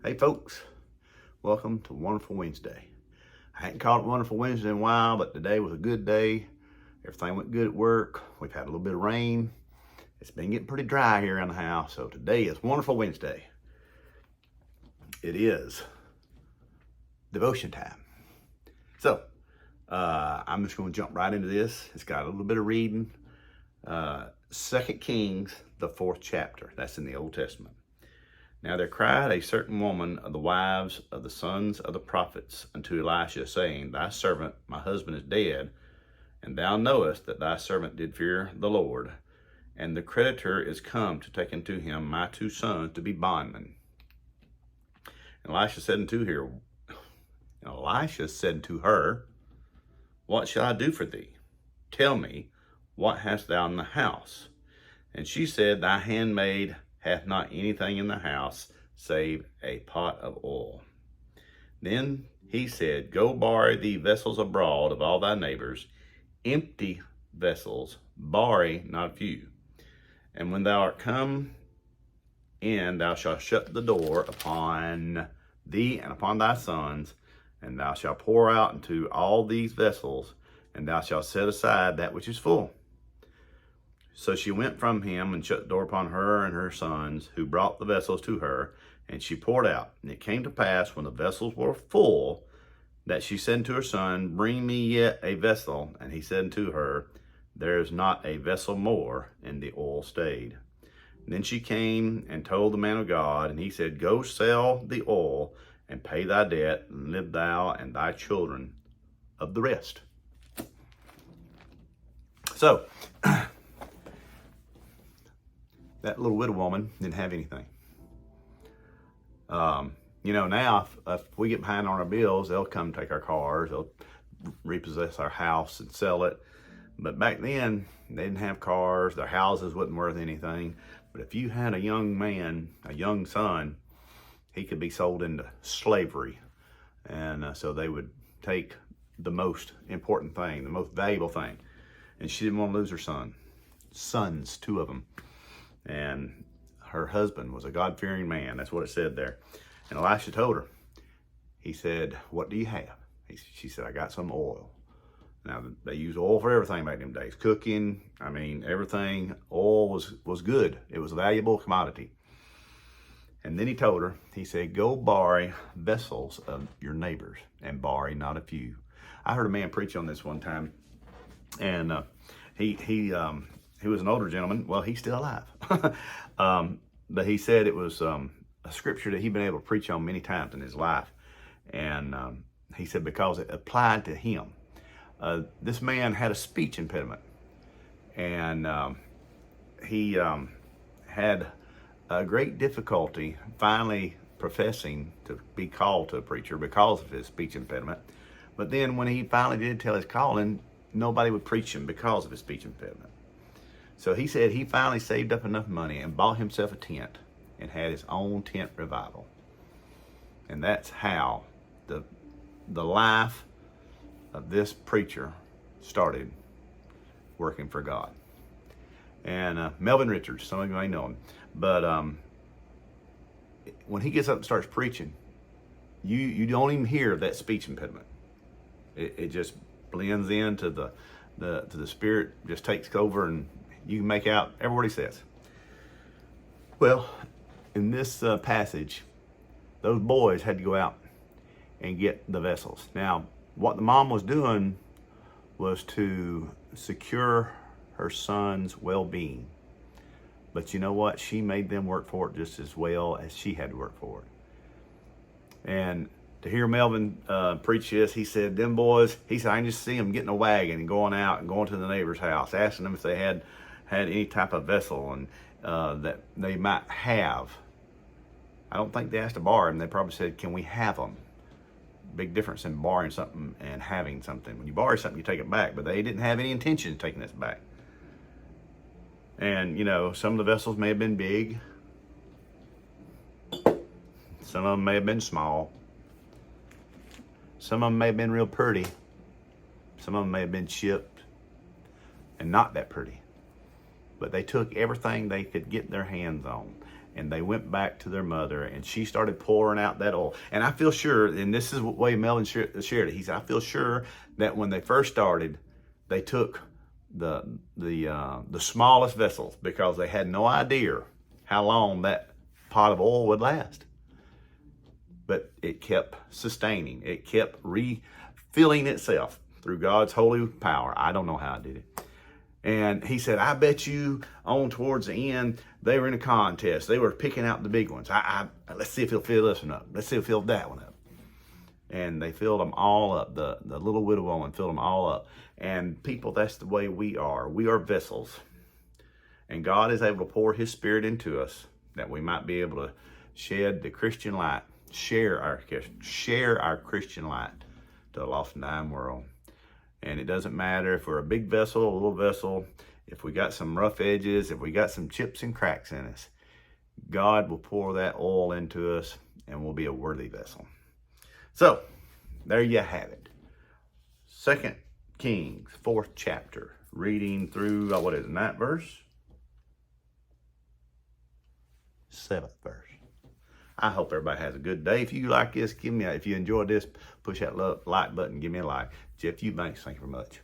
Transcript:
Hey folks, welcome to Wonderful Wednesday. I hadn't called it Wonderful Wednesday in a while, but today was a good day. Everything went good at work. We've had a little bit of rain. It's been getting pretty dry here around the house, so today is Wonderful Wednesday. It is devotion time. So, I'm just going to jump right into this. It's got a little bit of reading. 2 Kings, the 4th chapter. That's in the Old Testament. Now there cried a certain woman of the wives of the sons of the prophets unto Elisha, saying, Thy servant, my husband, is dead, and thou knowest that thy servant did fear the Lord, and the creditor is come to take unto him my 2 sons to be bondmen. And Elisha said unto her, What shall I do for thee? Tell me, what hast thou in the house? And she said, Thy handmaid hath not anything in the house save a pot of oil. Then he said, Go borrow thee vessels abroad of all thy neighbors, empty vessels, borrow not a few. And when thou art come in, thou shalt shut the door upon thee and upon thy sons, and thou shalt pour out into all these vessels, and thou shalt set aside that which is full. So she went from him and shut the door upon her and her sons, who brought the vessels to her, and she poured out. And it came to pass, when the vessels were full, that she said unto her son, Bring me yet a vessel. And he said unto her, There is not a vessel more, and the oil stayed. And then she came and told the man of God, and he said, Go sell the oil, and pay thy debt, and live thou and thy children of the rest. So, that little widow woman didn't have anything. Now if we get behind on our bills, they'll come take our cars, they'll repossess our house and sell it. But back then, they didn't have cars, their houses wasn't worth anything. But if you had a young man, a young son, he could be sold into slavery. And so they would take the most important thing, the most valuable thing. And she didn't want to lose her sons, 2 of them. And her husband was a God-fearing man. That's what it said there. And Elisha told her, he said, What do you have? She said, I got some oil. Now, they used oil for everything back in them days. Cooking, everything. Oil was good. It was a valuable commodity. And then he told her, he said, Go borrow vessels of your neighbors, and borrow not a few. I heard a man preach on this one time, and he was an older gentleman. Well, he's still alive. But he said it was a scripture that he'd been able to preach on many times in his life. And he said because it applied to him. This man had a speech impediment. And he had a great difficulty finally professing to be called to a preacher because of his speech impediment. But then when he finally did tell his calling, nobody would preach him because of his speech impediment. So he said he finally saved up enough money and bought himself a tent and had his own tent revival. And that's how the life of this preacher started working for God. And Melvin Richards, some of you may know him, but when he gets up and starts preaching, you don't even hear that speech impediment. It just blends into the spirit, just takes over, and you can make out every word he says. Well, in this passage, those boys had to go out and get the vessels. Now, what the mom was doing was to secure her son's well-being. But you know what? She made them work for it just as well as she had to work for it. And to hear Melvin preach this, he said, them boys, he said, I can just see them getting a wagon and going out and going to the neighbor's house, asking them if they had any type of vessel and that they might have. I don't think they asked to borrow them. They probably said, can we have them? Big difference in borrowing something and having something. When you borrow something, you take it back, but they didn't have any intention of taking this back. And, some of the vessels may have been big. Some of them may have been small. Some of them may have been real pretty. Some of them may have been chipped and not that pretty. But they took everything they could get their hands on. And they went back to their mother, and she started pouring out that oil. And I feel sure, and this is the way Melvin shared it. He said, I feel sure that when they first started, they took the smallest vessels because they had no idea how long that pot of oil would last. But it kept sustaining. It kept refilling itself through God's holy power. I don't know how it did it. And he said, I bet you on towards the end, they were in a contest. They were picking out the big ones. Let's see if he'll fill this one up. Let's see if he'll fill that one up. And they filled them all up. The little widow woman filled them all up. And people, that's the way we are. We are vessels. And God is able to pour his Spirit into us that we might be able to shed the Christian light, share our Christian light to a lost and dying world. And it doesn't matter if we're a big vessel, a little vessel, if we got some rough edges, if we got some chips and cracks in us, God will pour that oil into us and we'll be a worthy vessel. So, there you have it. 2 Kings, 4th chapter, reading through, 9th verse? 7th verse. I hope everybody has a good day. If you like this, if you enjoyed this, push that like button, give me a like. Jeff Eubanks, thank you very much.